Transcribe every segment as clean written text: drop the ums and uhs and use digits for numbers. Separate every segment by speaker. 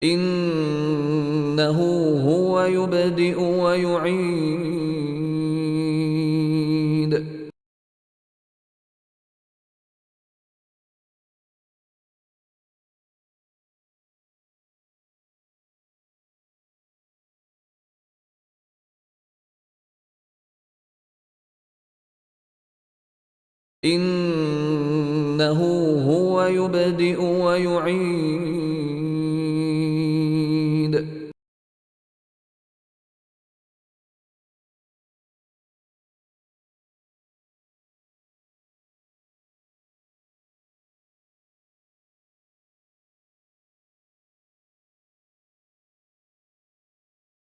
Speaker 1: إنه هو يبدئ ويعيد إنه هو يبدئ ويعيد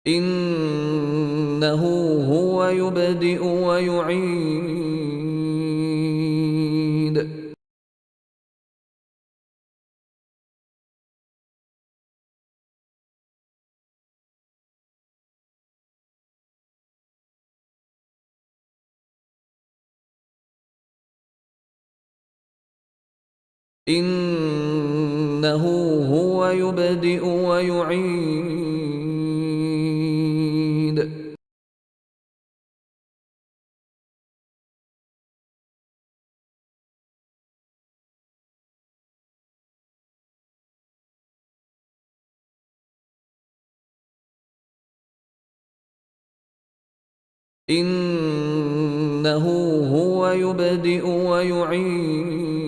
Speaker 1: إنه هو يبدئ ويعيد إنه هو يبدئ ويعيد إنه هو يبدئ ويعيد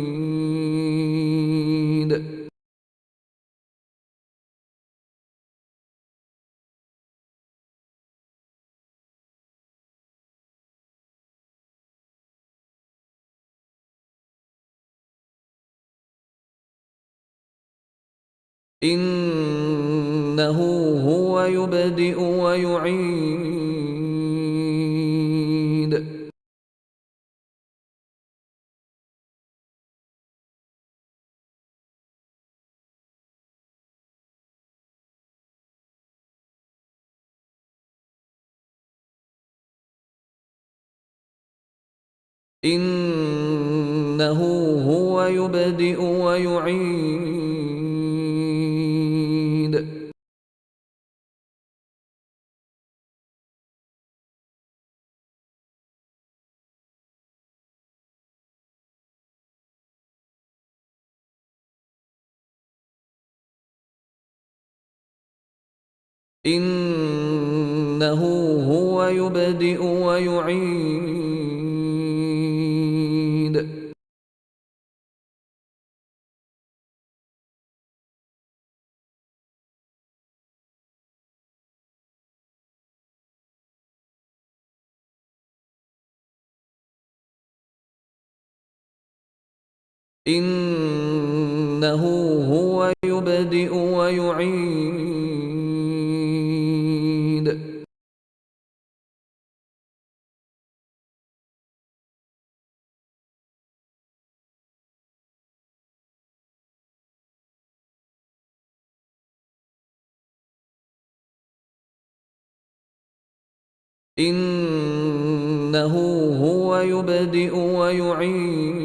Speaker 1: إنه هو يبدئ ويعيد إنه هو يبدئ ويعيد إنه هو يبدئ ويعيد إنه هو يبدئ ويعيد إنه هو يبدئ ويعيد